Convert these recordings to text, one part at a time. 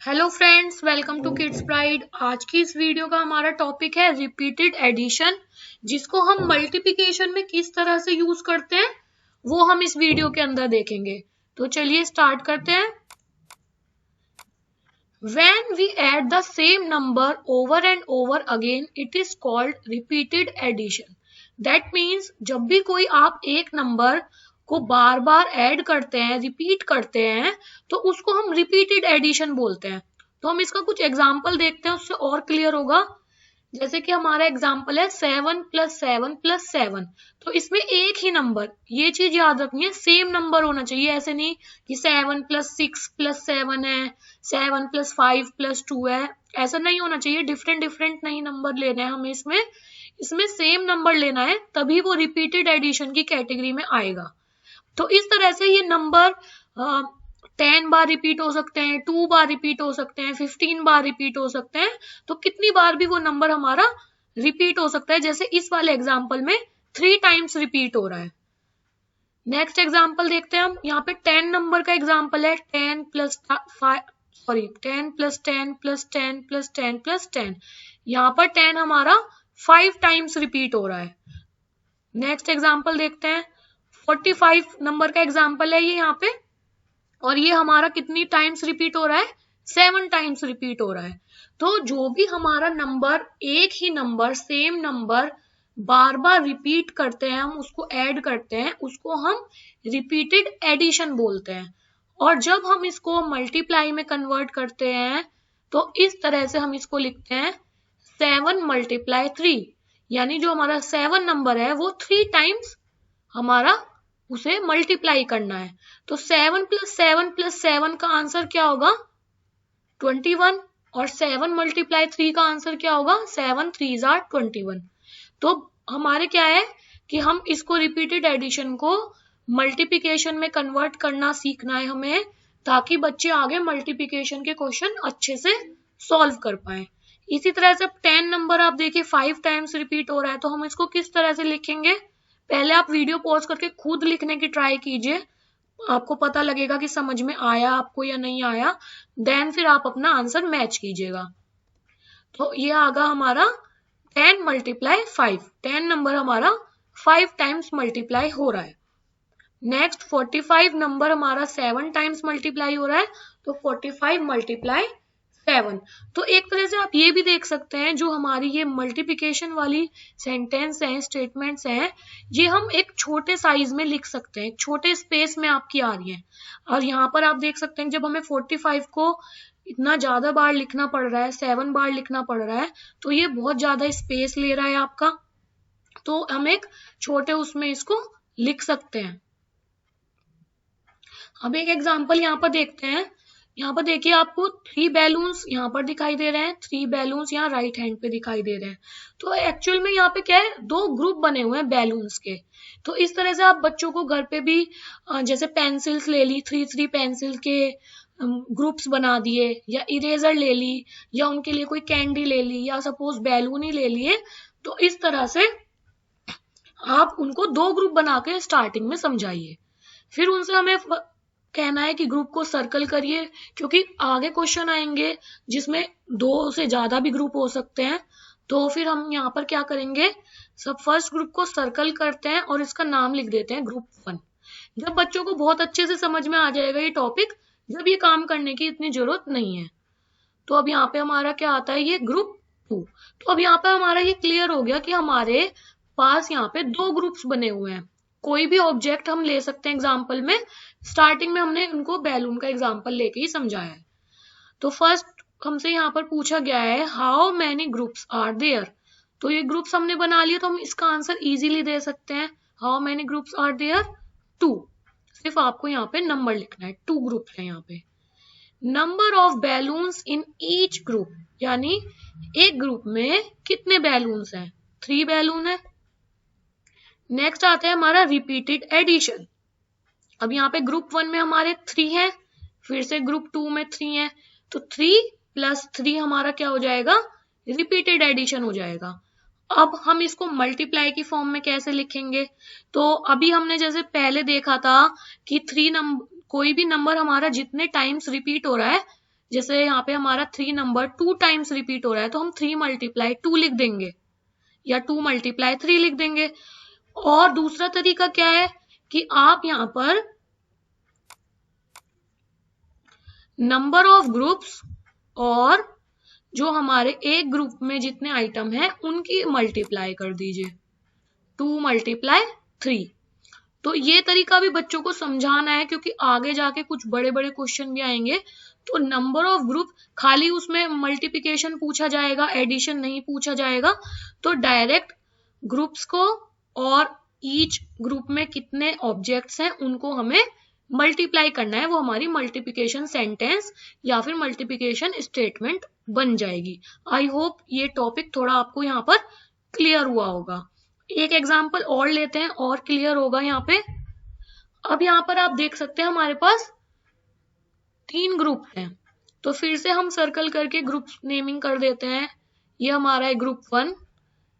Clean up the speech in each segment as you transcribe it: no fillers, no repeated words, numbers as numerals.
Hello friends, welcome to Kids Pride. आज की इस वीडियो का हमारा टॉपिक है रिपीटेड एडिशन, जिसको हम मल्टीप्लिकेशन में किस तरह से यूज करते हैं वो हम इस वीडियो के अंदर देखेंगे। तो चलिए स्टार्ट करते हैं। When we add the same number over and over again, it is called repeated addition. That means जब भी कोई आप एक नंबर को बार बार ऐड करते हैं, रिपीट करते हैं, तो उसको हम रिपीटेड एडिशन बोलते हैं। तो हम इसका कुछ एग्जाम्पल देखते हैं, उससे और क्लियर होगा। जैसे कि हमारा एग्जाम्पल है 7 + 7 + 7। तो इसमें एक ही नंबर, ये चीज याद रखनी है, सेम नंबर होना चाहिए। ऐसे नहीं कि 7 + 6 + 7 है, 7 + 5 + 2 है, ऐसा नहीं होना चाहिए। डिफरेंट डिफरेंट नहीं नंबर लेने हैं हमें, इसमें सेम नंबर लेना है, तभी वो रिपीटेड एडिशन की कैटेगरी में आएगा। तो इस तरह से ये नंबर 10 बार रिपीट हो सकते हैं, 2 बार रिपीट हो सकते हैं, 15 बार रिपीट हो सकते हैं। तो कितनी बार भी वो नंबर हमारा रिपीट हो सकता है। जैसे इस वाले एग्जाम्पल में 3 टाइम्स रिपीट हो रहा है। नेक्स्ट एग्जाम्पल देखते हैं हम। यहाँ पे 10 नंबर का एग्जाम्पल है। 10 + 10 + 10 + 10 + 10 + 10। यहाँ पर 10 हमारा 5 टाइम्स रिपीट हो रहा है। नेक्स्ट एग्जाम्पल देखते हैं। 45 नंबर का एग्जाम्पल है ये यहाँ पे, और ये हमारा कितनी टाइम्स रिपीट हो रहा है? 7 टाइम्स रिपीट हो रहा है। तो जो भी हमारा नंबर, एक ही नंबर, सेम नंबर बार बार रिपीट करते हैं, हम उसको ऐड करते हैं, उसको हम रिपीटेड एडिशन बोलते हैं। और जब हम इसको मल्टीप्लाई में कन्वर्ट करते हैं तो इस तरह से हम इसको लिखते हैं 7 × 3। यानी जो हमारा 7 नंबर है वो 3 टाइम्स हमारा उसे मल्टीप्लाई करना है। तो 7 + 7 + 7 का आंसर क्या होगा? 21। और 7 × 3 का आंसर क्या होगा? 7 × 3 = 21। तो हमारे क्या है कि हम इसको रिपीटेड एडिशन को मल्टीप्लिकेशन में कन्वर्ट करना सीखना है हमें, ताकि बच्चे आगे मल्टीप्लिकेशन के क्वेश्चन अच्छे से सॉल्व कर पाए। इसी तरह से 10 नंबर आप देखिए 5 टाइम्स रिपीट हो रहा है, तो हम इसको किस तरह से लिखेंगे? पहले आप वीडियो पॉज करके खुद लिखने की ट्राई कीजिए, आपको पता लगेगा कि समझ में आया आपको या नहीं आया। देन फिर आप अपना आंसर मैच कीजिएगा। तो ये आगा हमारा 10 × 5। 10 नंबर हमारा 5 टाइम्स मल्टीप्लाई हो रहा है। नेक्स्ट 45 नंबर हमारा 7 टाइम्स मल्टीप्लाई हो रहा है, तो 45 × 7। तो एक तरह से आप ये भी देख सकते हैं, जो हमारी ये मल्टीप्लिकेशन वाली सेंटेंस हैं, स्टेटमेंट्स हैं, ये हम एक छोटे साइज में लिख सकते हैं, छोटे स्पेस में आपकी आ रही है। और यहाँ पर आप देख सकते हैं जब हमें 45 को इतना ज्यादा बार लिखना पड़ रहा है, 7 बार लिखना पड़ रहा है, तो ये बहुत ज्यादा स्पेस ले रहा है आपका। तो हम एक छोटे उसमें इसको लिख सकते हैं। अब एक एग्जाम्पल यहाँ पर देखते हैं। यहाँ पर देखिए आपको 3 बैलून्स यहाँ पर दिखाई दे रहे हैं। 3 बैलून्स यहाँ राइट हैंड पे दिखाई दे रहे हैं। तो एक्चुअल में यहाँ पे क्या है, 2 ग्रुप बने हुए हैं बैलून्स के। तो इस तरह से आप बच्चों को घर पे भी जैसे पेंसिल्स ले ली, 3 पेंसिल के ग्रुप्स बना दिए, या इरेजर ले ली, या उनके लिए कोई कैंडी ले ली, या सपोज बैलून ही ले लिए। तो इस तरह से आप उनको 2 ग्रुप बना के स्टार्टिंग में समझाइए। फिर उनसे हमें कहना है कि ग्रुप को सर्कल करिए, क्योंकि आगे क्वेश्चन आएंगे जिसमें 2 से ज्यादा भी ग्रुप हो सकते हैं। तो फिर हम यहाँ पर क्या करेंगे, सब फर्स्ट ग्रुप को सर्कल करते हैं और इसका नाम लिख देते हैं ग्रुप 1। जब बच्चों को बहुत अच्छे से समझ में आ जाएगा ये टॉपिक, जब ये काम करने की इतनी जरूरत नहीं है। तो अब यहाँ पे हमारा क्या आता है, ये ग्रुप 2। तो अब यहाँ पे हमारा ये क्लियर हो गया कि हमारे पास यहाँ पे 2 ग्रुप्स बने हुए हैं। कोई भी ऑब्जेक्ट हम ले सकते हैं एग्जाम्पल में। स्टार्टिंग में हमने उनको बैलून का एग्जाम्पल लेके ही समझाया है। तो फर्स्ट हमसे यहाँ पर पूछा गया है how many groups are there. तो ये ग्रुप्स हमने बना लिए, तो हम इसका आंसर इजीली दे सकते हैं। How many groups are there? 2। सिर्फ आपको यहाँ पे नंबर लिखना है, 2 ग्रुप्स है यहाँ पे। Number of balloons in each group, यानी एक ग्रुप में कितने बैलून्स हैं? 3 बैलून है। नेक्स्ट आता है हमारा रिपीटेड एडिशन। अब यहाँ पे ग्रुप 1 में हमारे 3 हैं, फिर से ग्रुप 2 में 3 है, तो 3 + 3 हमारा क्या हो जाएगा? रिपीटेड एडिशन हो जाएगा। अब हम इसको मल्टीप्लाई की फॉर्म में कैसे लिखेंगे? तो अभी हमने जैसे पहले देखा था कि 3 नंबर, कोई भी नंबर हमारा जितने टाइम्स रिपीट हो रहा है, जैसे यहाँ पे हमारा 3 नंबर 2 टाइम्स रिपीट हो रहा है तो हम 3 मल्टीप्लाई 2 लिख देंगे या 2 मल्टीप्लाई 3 लिख देंगे। और दूसरा तरीका क्या है कि आप यहाँ पर नंबर ऑफ ग्रुप्स और जो हमारे एक ग्रुप में जितने आइटम हैं उनकी मल्टीप्लाई कर दीजिए, 2 मल्टीप्लाई 3। तो ये तरीका भी बच्चों को समझाना है क्योंकि आगे जाके कुछ बड़े बड़े क्वेश्चन भी आएंगे। तो नंबर ऑफ ग्रुप खाली उसमें मल्टीप्लिकेशन पूछा जाएगा, एडिशन नहीं पूछा जाएगा। तो डायरेक्ट ग्रुप्स को और ईच ग्रुप में कितने ऑब्जेक्ट्स हैं उनको हमें मल्टीप्लाई करना है, वो हमारी मल्टीप्लिकेशन सेंटेंस या फिर मल्टीप्लिकेशन स्टेटमेंट बन जाएगी। आई होप ये टॉपिक थोड़ा आपको यहाँ पर क्लियर हुआ होगा। एक एग्जाम्पल और लेते हैं और क्लियर होगा यहाँ पे। अब यहाँ पर आप देख सकते हैं हमारे पास 3 ग्रुप हैं, तो फिर से हम सर्कल करके ग्रुप नेमिंग कर देते हैं। ये हमारा है ग्रुप 1,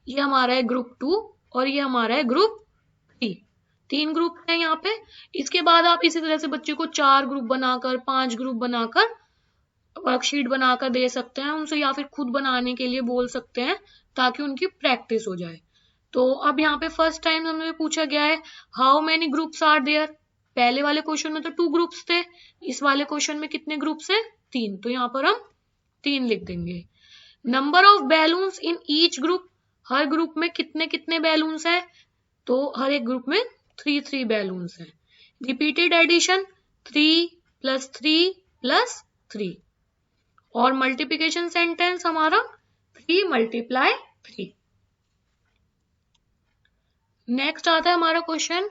ये हमारा है ग्रुप 2 और ये हमारा है ग्रुप 3। 3 ग्रुप हैं यहाँ पे। इसके बाद आप इसी तरह से बच्चे को 4 ग्रुप बनाकर 5 ग्रुप बनाकर वर्कशीट बनाकर दे सकते हैं उनसे, या फिर खुद बनाने के लिए बोल सकते हैं ताकि उनकी प्रैक्टिस हो जाए। तो अब यहाँ पे फर्स्ट टाइम हमें पूछा गया है how many groups are there. पहले वाले क्वेश्चन में तो 2 ग्रुप्स थे, इस वाले क्वेश्चन में कितने ग्रुप्स हैं? 3। तो यहाँ पर हम 3 लिख देंगे। Number of balloons in each group, her group में कितने कितने बैलून्स हैं? तो हर एक ग्रुप में 3 बैलून्स हैं। रिपीटेड एडिशन 3 + 3 + 3 और मल्टीप्लिकेशन सेंटेंस हमारा 3 × 3। नेक्स्ट आता है हमारा question,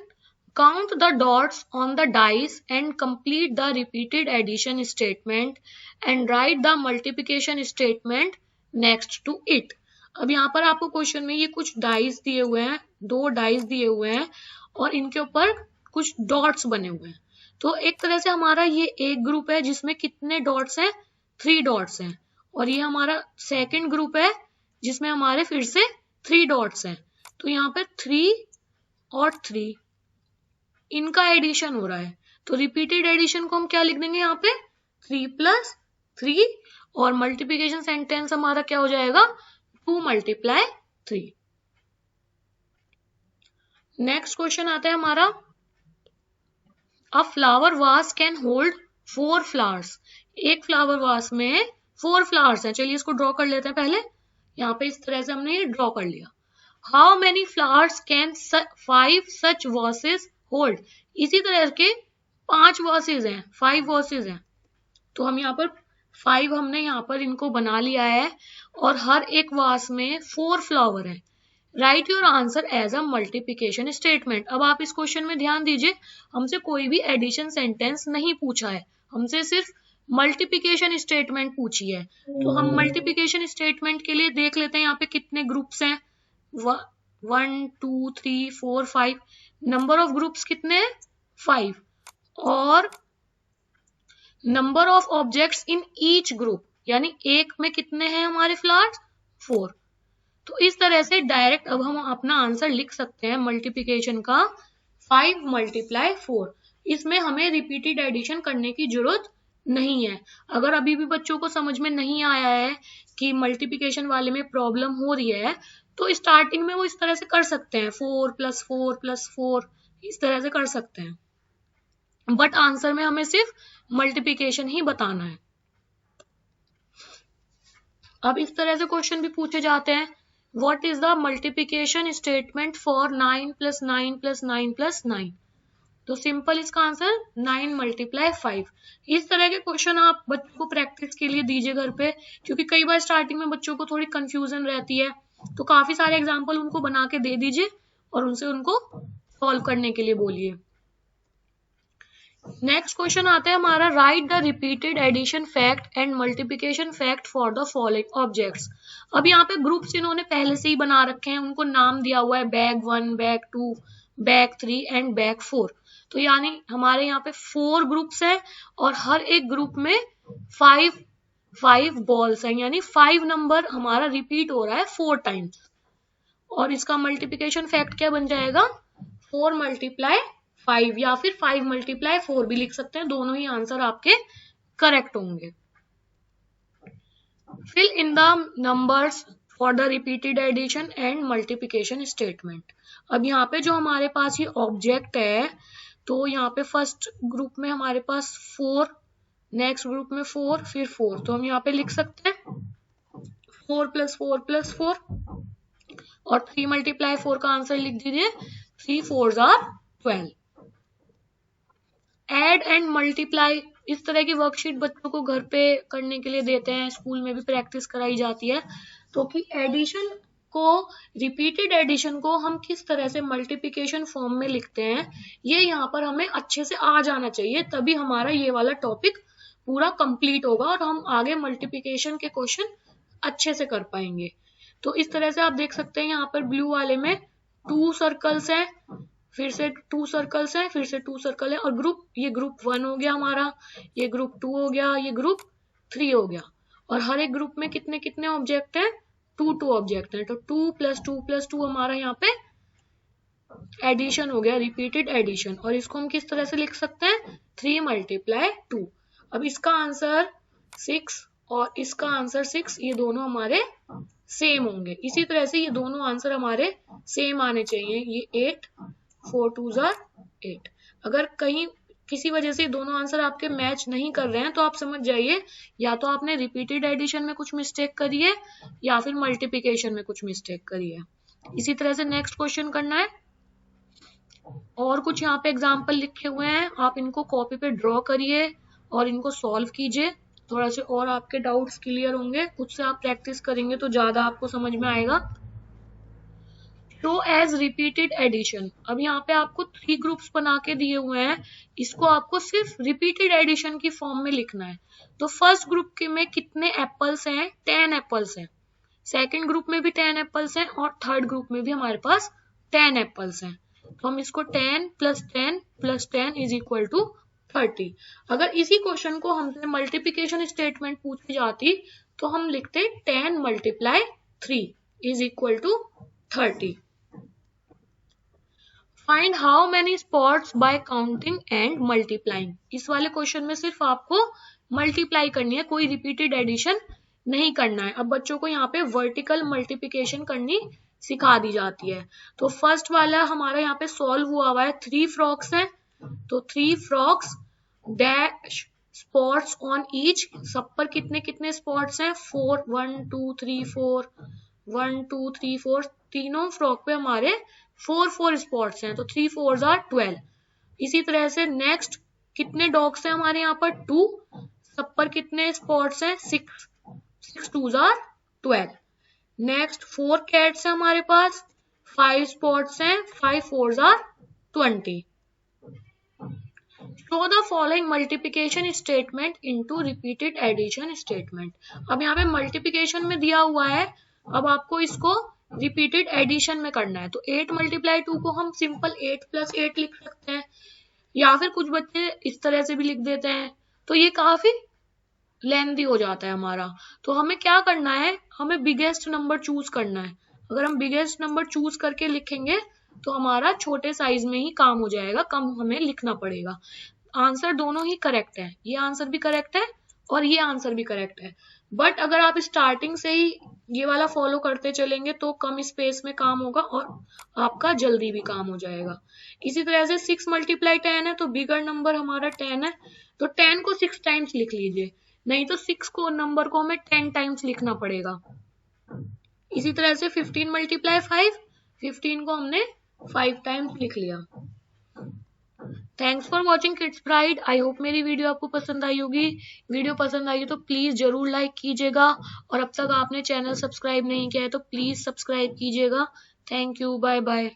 count the dots on the dice and complete the repeated addition statement and write the multiplication statement next to it. अब यहाँ पर आपको क्वेश्चन में ये कुछ डाइस दिए हुए हैं, 2 डाइस दिए हुए हैं और इनके ऊपर कुछ डॉट्स बने हुए हैं। तो एक तरह से हमारा ये एक ग्रुप है जिसमें कितने डॉट्स हैं? 3 डॉट्स हैं। और ये हमारा सेकंड ग्रुप है जिसमें हमारे फिर से 3 डॉट्स हैं। तो यहाँ पे 3 और 3 इनका एडिशन हो रहा है, तो रिपीटेड एडिशन को हम क्या लिख देंगे यहाँ पे? 3 + 3 और मल्टीप्लिकेशन सेंटेंस हमारा क्या हो जाएगा? 2 × 3। नेक्स्ट क्वेश्चन आता है हमारा, अ flower vase can hold 4 flowers. एक फ्लावर वास में 4 फ्लावर्स हैं। चलिए इसको ड्रॉ कर लेते हैं पहले। यहाँ पे इस तरह से हमने ये ड्रॉ कर लिया। How many flowers can 5 such vases hold. इसी तरह के 5 वासेस हैं, 5 वासेस हैं। तो हम यहाँ पर 5 हमने यहाँ पर इनको बना लिया है और हर एक वास में 4 फ्लावर हैं। Write your answer as a multiplication statement. अब आप इस क्वेश्चन में ध्यान दीजिए, हमसे कोई भी एडिशन सेंटेंस नहीं पूछा है, हमसे सिर्फ मल्टीप्लिकेशन स्टेटमेंट पूछी है। तो हम मल्टीप्लिकेशन स्टेटमेंट के लिए देख लेते हैं यहाँ पे कितने ग्रुप्स हैं। 1 2 3 4 5। नंबर ऑफ ग्रुप्स कितने हैं? 5। और number of objects in each group, यानी एक में कितने हैं हमारे फ्लावर्स? 4। तो इस तरह से डायरेक्ट अब हम अपना आंसर लिख सकते हैं मल्टीप्लिकेशन का 5 × 4। इसमें हमें रिपीटेड एडिशन करने की जरूरत नहीं है। अगर अभी भी बच्चों को समझ में नहीं आया है कि मल्टीप्लिकेशन वाले में प्रॉब्लम हो रही है, तो स्टार्टिंग में वो इस तरह से कर सकते हैं, 4 + 4 + 4 इस तरह से कर सकते हैं। बट आंसर में हमें सिर्फ मल्टीप्लिकेशन ही बताना है। अब इस तरह से क्वेश्चन भी पूछे जाते हैं, what is the multiplication statement for 9 + 9 + 9 + 9। तो सिंपल इसका आंसर 9 × 5। इस तरह के क्वेश्चन आप बच्चों को प्रैक्टिस के लिए दीजिए घर पे, क्योंकि कई बार स्टार्टिंग में बच्चों को थोड़ी कंफ्यूजन रहती है। तो काफी सारे एग्जाम्पल उनको बना के दे दीजिए और उनसे उनको सॉल्व करने के लिए बोलिए। नेक्स्ट क्वेश्चन आता है हमारा, write the repeated addition fact and multiplication fact for the following objects. अब यहाँ पे ग्रुप्स इन्होंने पहले से ही बना रखे हैं, उनको नाम दिया हुआ है bag 1, bag 2, bag 3 and bag 4। तो यानी हमारे यहाँ पे 4 ग्रुप्स हैं और हर एक ग्रुप में 5 बॉल्स हैं, यानी 5 नंबर हमारा रिपीट हो रहा है 4 टाइम्स। और इसका मल्टीप्लिकेशन फैक्ट क्या बन जाएगा? 4 × 5 या फिर 5 × 4 भी लिख सकते हैं। दोनों ही आंसर आपके करेक्ट होंगे। Fill in the numbers for the repeated addition and multiplication statement. अब यहाँ पे जो हमारे पास ये ऑब्जेक्ट है, तो यहाँ पे फर्स्ट ग्रुप में हमारे पास 4, नेक्स्ट ग्रुप में 4, फिर 4, तो हम यहाँ पे लिख सकते हैं 4 + 4 + 4 और 3 × 4 का आंसर लिख दीजिए, 3 4s are 12। Add and multiply, इस तरह की वर्कशीट बच्चों को घर पे करने के लिए देते हैं, स्कूल में भी प्रैक्टिस कराई जाती है, तो कि एडिशन को, रिपीटेड एडिशन को हम किस तरह से मल्टीप्लिकेशन फॉर्म में लिखते हैं, ये यहाँ पर हमें अच्छे से आ जाना चाहिए, तभी हमारा ये वाला टॉपिक पूरा कंप्लीट होगा और हम आगे मल्टीप्लिकेशन के क्वेश्चन अच्छे से कर पाएंगे। तो इस तरह से आप देख सकते हैं यहाँ पर ब्लू वाले में 2 सर्कल्स हैं, फिर से 2 सर्कल्स हैं, फिर से 2 सर्कल है, और ग्रुप, ये ग्रुप 1 हो गया हमारा, ये ग्रुप 2 हो गया, ये ग्रुप 3 हो गया, और हर एक ग्रुप में कितने कितने ऑब्जेक्ट हैं, 2 ऑब्जेक्ट हैं, तो 2 + 2 + 2 हमारा यहाँ पे एडिशन हो गया, रिपीटेड एडिशन, और इसको हम किस तरह से लिख सकते हैं, 3 × 2। अब इसका आंसर 6 और इसका आंसर 6, ये दोनों हमारे सेम होंगे, इसी तरह से ये दोनों आंसर हमारे सेम आने चाहिए, ये 8 4 2s are 8। अगर कहीं किसी वजह से दोनों आंसर आपके मैच नहीं कर रहे हैं, तो आप समझ जाइए या तो आपने रिपीटेड एडिशन में कुछ मिस्टेक करी है या फिर मल्टीप्लिकेशन में कुछ मिस्टेक करी है। इसी तरह से नेक्स्ट क्वेश्चन करना है, और कुछ यहाँ पे एग्जाम्पल लिखे हुए हैं, आप इनको कॉपी पे ड्रॉ करिए और इनको सॉल्व कीजिए, थोड़ा से और आपके डाउट्स क्लियर होंगे, खुद से आप प्रैक्टिस करेंगे तो ज्यादा आपको समझ में आएगा। शो एज रिपीटेड एडिशन, अब यहाँ पे आपको 3 ग्रुप्स बना के दिए हुए हैं, इसको आपको सिर्फ रिपीटेड एडिशन की फॉर्म में लिखना है। तो फर्स्ट ग्रुप में कितने एप्पल्स हैं, 10 एप्पल्स हैं, सेकंड ग्रुप में भी 10 एप्पल्स हैं, और थर्ड ग्रुप में भी हमारे पास 10 एप्पल्स हैं, तो हम इसको 10 + 10 + 10 = 30। अगर इसी क्वेश्चन को हमसे मल्टीप्लिकेशन स्टेटमेंट पूछी जाती तो हम लिखते 10 × 3 = 30। Find how many spots bye counting and multiplying, इस वाले क्वेश्चन में सिर्फ आपको मल्टीप्लाई करनी है, कोई रिपीटेड एडिशन नहीं करना है। अब बच्चों को यहाँ पे वर्टिकल मल्टीप्लिकेशन करनी सिखा दी जाती है। तो फर्स्ट वाला हमारा यहाँ पे सॉल्व हुआ है, 3 फ्रॉक्स हैं, तो 3 frocks dash spots on each, सब पर कितने कितने स्पॉट्स हैं, 4 1 2 3 4 1 2 3 4, तीनों फ्रॉक पे हमारे 4 स्पॉट्स हैं, तो 3 4s are 12। इसी तरह से नेक्स्ट कितने डॉग्स हैं हमारे यहाँ पर, 2, सब पर कितने स्पॉट्स हैं, 6 6 2s are 12। नेक्स्ट 4 कैट्स हैं हमारे पास, 5 स्पॉट्स हैं, 5 4s are 20। Show the following multiplication statement into repeated addition statement. अब यहाँ पे मल्टीप्लिकेशन में दिया हुआ है, अब आपको इसको रिपीटेड एडिशन में करना है, तो 8 × 2 को हम सिंपल 8 + 8 लिख सकते हैं, या फिर कुछ बच्चे इस तरह से भी लिख देते हैं, तो ये काफी लेंथी हो जाता है हमारा। तो हमें क्या करना है, हमें बिगेस्ट नंबर चूज करना है। अगर हम बिगेस्ट नंबर चूज करके लिखेंगे तो हमारा छोटे साइज में ही काम हो जाएगा, कम हमें लिखना पड़ेगा। आंसर दोनों ही करेक्ट है, ये आंसर भी करेक्ट है और ये आंसर भी करेक्ट है, बट अगर आप स्टार्टिंग से ही ये वाला फॉलो करते चलेंगे तो कम स्पेस में काम होगा और आपका जल्दी भी काम हो जाएगा। इसी तरह से 6 × 10 है, तो बिगर नंबर हमारा 10 है, तो 10 को 6 टाइम्स लिख लीजिए, नहीं तो 6 को नंबर को हमें 10 टाइम्स लिखना पड़ेगा। इसी तरह से 15 × 5, 15 को हमने 5 टाइम्स लिख लिया। Thanks for watching kids pride. I hope मेरी वीडियो आपको पसंद आई होगी। वीडियो पसंद आई तो प्लीज जरूर लाइक कीजिएगा, और अब तक आपने चैनल सब्सक्राइब नहीं किया है तो प्लीज सब्सक्राइब कीजिएगा। Thank you, bye bye.